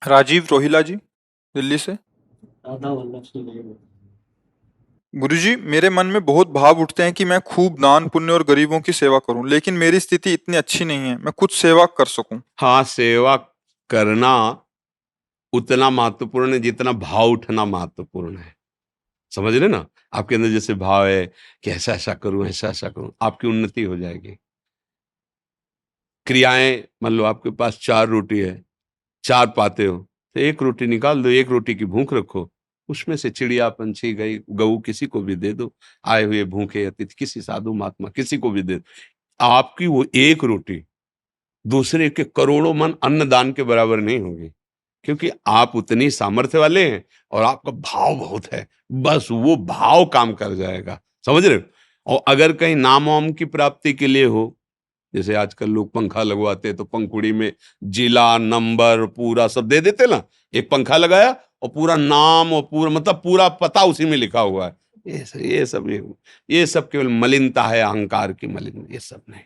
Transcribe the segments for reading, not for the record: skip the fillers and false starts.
राजीव रोहिला जी, दिल्ली से। राधा वल्लभ से नहीं बोल। गुरुजी, मेरे मन में बहुत भाव उठते हैं कि मैं खूब दान पुण्य और गरीबों की सेवा करूं, लेकिन मेरी स्थिति इतनी अच्छी नहीं है मैं कुछ सेवा कर सकूं। हाँ, सेवा करना उतना महत्वपूर्ण है जितना भाव उठना महत्वपूर्ण है। समझ रहे ना? आपके अंदर जैसे भाव है कि ऐसा ऐसा करूं, ऐसा ऐसा करूं, आपकी उन्नति हो जाएगी। क्रियाएं, मान लो आपके पास 4 रोटी है, 4 पाते हो, तो 1 रोटी निकाल दो, 1 रोटी की भूख रखो। उसमें से चिड़िया, पंछी, गई गऊ किसी को भी दे दो। आए हुए भूखे अतिथि, किसी साधु महात्मा किसी को भी दे दो। आपकी वो 1 रोटी दूसरे के करोड़ों मन अन्नदान के बराबर नहीं होगी, क्योंकि आप उतनी सामर्थ्य वाले हैं और आपका भाव बहुत है। बस वो भाव काम कर जाएगा। समझ रहे हो? और अगर कहीं नाम वाम की प्राप्ति के लिए हो, जैसे आजकल लोग पंखा लगवाते हैं तो पंखुड़ी में जिला नंबर पूरा सब दे देते ना। एक पंखा लगाया और पूरा नाम और पूरा मतलब पूरा पता उसी में लिखा हुआ है। ये सब केवल मलिनता है, अहंकार की मलिन। ये सब नहीं,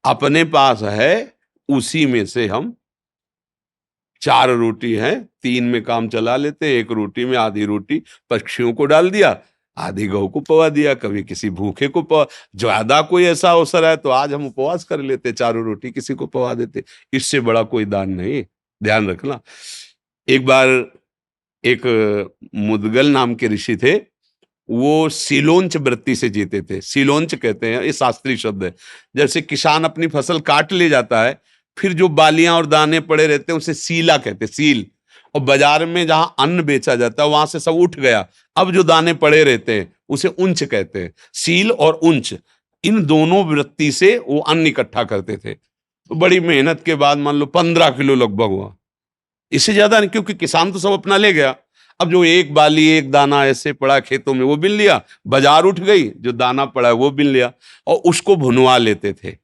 अपने पास है, उसी में से हम 4 रोटी है, 3 में काम चला लेते, 1 रोटी में आधी रोटी पक्षियों को डाल दिया, आधी गौ को पवा दिया, कभी किसी भूखे को पवा। ज्यादा कोई ऐसा अवसर है तो आज हम उपवास कर लेते, 4 रोटी किसी को पवा देते। इससे बड़ा कोई दान नहीं। ध्यान रखना। एक बार एक मुदगल नाम के ऋषि थे, वो सीलोंच वृत्ति से जीते थे। सीलोंच कहते हैं, ये शास्त्रीय शब्द है। जैसे किसान अपनी फसल काट ले जाता है, फिर जो बालियां और दाने पड़े रहते हैं उसे सीला कहते हैं, सील। और बाजार में जहां अन्न बेचा जाता है वहां से सब उठ गया, अब जो दाने पड़े रहते हैं उसे उंच कहते हैं। सील और उंच, इन दोनों वृत्ति से वो अन्न इकट्ठा करते थे। तो बड़ी मेहनत के बाद मान लो 15 किलो लगभग हुआ, इससे ज्यादा नहीं, क्योंकि किसान तो सब अपना ले गया। अब जो एक बाली एक दाना ऐसे पड़ा खेतों में वो बिन लिया, बाजार उठ गई, जो दाना पड़ा है वो बिन लिया, और उसको भुनवा लेते थे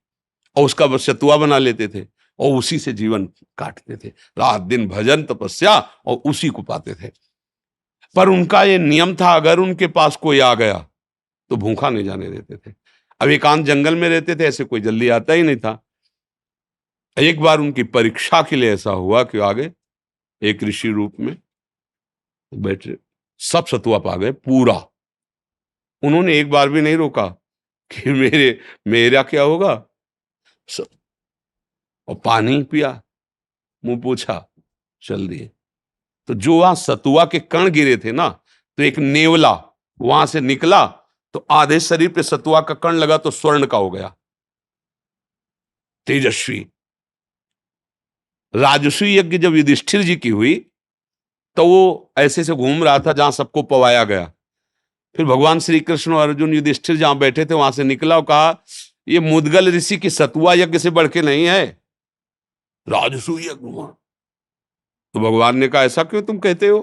और उसका बस सतुआ बना लेते थे और उसी से जीवन काटते थे। रात दिन भजन तपस्या और उसी को पाते थे। पर उनका ये नियम था, अगर उनके पास कोई आ गया तो भूखा नहीं जाने देते थे। अब एकांत जंगल में रहते थे, ऐसे कोई जल्दी आता ही नहीं था। एक बार उनकी परीक्षा के लिए ऐसा हुआ कि आगे एक ऋषि रूप में बैठे, सब सतुआ पा गए पूरा। उन्होंने एक बार भी नहीं रोका कि मेरा क्या होगा। स- और पानी पिया, मुंह पूछा, चल दिए। तो जो वहां सतुआ के कण गिरे थे ना, तो एक नेवला वहां से निकला, तो आधे शरीर पे सतुआ का कण लगा तो स्वर्ण का हो गया, तेजस्वी। राजस्वी यज्ञ जब युधिष्ठिर जी की हुई, तो वो ऐसे से घूम रहा था जहां सबको पवाया गया। फिर भगवान श्री कृष्ण और अर्जुन युधिष्ठिर जहां बैठे थे वहां से निकला और कहा, ये मुदगल ऋषि की सतुआ यज्ञ से बढ़ के नहीं है, राजसूय यज्ञ हुआ। तो भगवान ने कहा, ऐसा क्यों तुम कहते हो?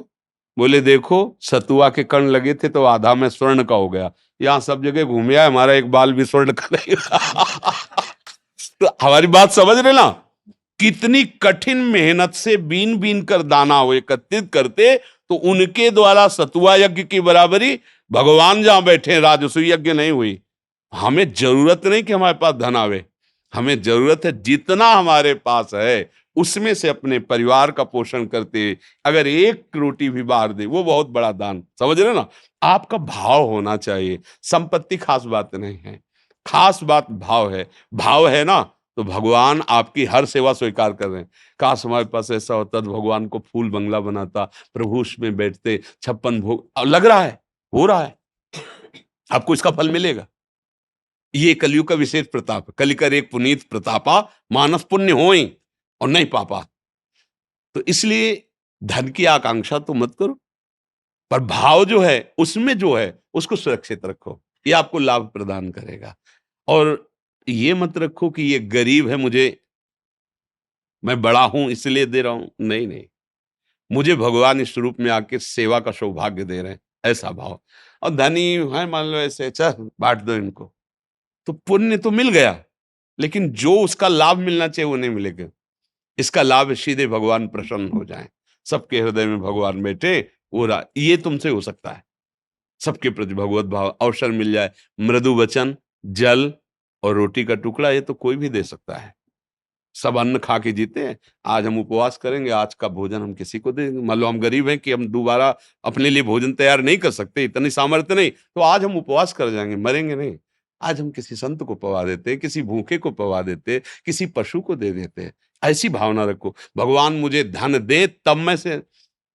बोले, देखो सतुआ के कण लगे थे तो आधा में स्वर्ण का हो गया, यहाँ सब जगह घूम आया, हमारा एक बाल भी स्वर्ण का नहीं हुआ। तो हमारी बात समझ रहे ना? कितनी कठिन मेहनत से बीन बीन कर दाना वो एकत्रित करते, तो उनके द्वारा सतुआ यज्ञ की बराबरी भगवान जहां बैठे राजसूय यज्ञ नहीं हुई। हमें जरूरत नहीं कि हमारे पास धन आवे, हमें जरूरत है जितना हमारे पास है उसमें से अपने परिवार का पोषण करते, अगर 1 रोटी भी बाहर दे वो बहुत बड़ा दान। समझ रहे ना? आपका भाव होना चाहिए। संपत्ति खास बात नहीं है, खास बात भाव है। भाव है ना, तो भगवान आपकी हर सेवा स्वीकार कर रहे हैं। काश हमारे पास ऐसा होता तो भगवान को फूल बंगला बनाता, प्रभु उसमें बैठते, 56 भोग। अब लग रहा है, हो रहा है, आपको इसका फल मिलेगा। ये कलयुग का विशेष प्रताप है। कलिकर एक पुनीत प्रतापा, मानस पुण्य होई और नहीं पापा। तो इसलिए धन की आकांक्षा तो मत करो, पर भाव जो है उसमें जो है उसको सुरक्षित रखो, ये आपको लाभ प्रदान करेगा। और ये मत रखो कि ये गरीब है, मुझे, मैं बड़ा हूं इसलिए दे रहा हूं। नहीं नहीं, मुझे भगवान इस रूप में आके सेवा का सौभाग्य दे रहे हैं, ऐसा भाव। और धनी है मान लो ऐसे, चल बांट दो इनको, तो पुण्य तो मिल गया, लेकिन जो उसका लाभ मिलना चाहिए वो नहीं मिलेगा। इसका लाभ सीधे भगवान प्रसन्न हो जाए, सबके हृदय में भगवान बैठे, ये तुमसे हो सकता है। सबके प्रति भगवत भाव, अवसर मिल जाए, मृदु वचन, जल और रोटी का टुकड़ा, ये तो कोई भी दे सकता है। सब अन्न खा के जीते हैं। आज हम उपवास करेंगे, आज का भोजन हम किसी को देंगे। मान लो हम गरीब हैं कि हम दोबारा अपने लिए भोजन तैयार नहीं कर सकते, इतनी सामर्थ्य नहीं, तो आज हम उपवास कर जाएंगे, मरेंगे नहीं। आज हम किसी संत को पवा देते, किसी भूखे को पवा देते, किसी पशु को दे देते। ऐसी भावना रखो, भगवान मुझे धन दे तब मैं से,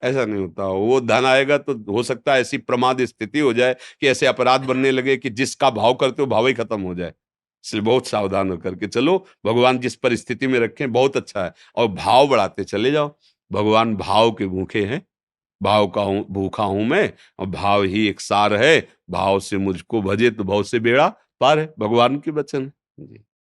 ऐसा नहीं होता। वो धन आएगा तो हो सकता है ऐसी प्रमाद स्थिति हो जाए कि ऐसे अपराध बनने लगे कि जिसका भाव करते हो भाव ही खत्म हो जाए। इसलिए बहुत सावधान होकर के चलो, भगवान जिस परिस्थिति में रखें बहुत अच्छा है, और भाव बढ़ाते चले जाओ। भगवान भाव के भूखे हैं, भाव का हूँ भूखा हूं मैं, और भाव ही एक सार है। भाव से मुझको भजे तो भाव से बेड़ा पार है, भगवान के वचन है। जी।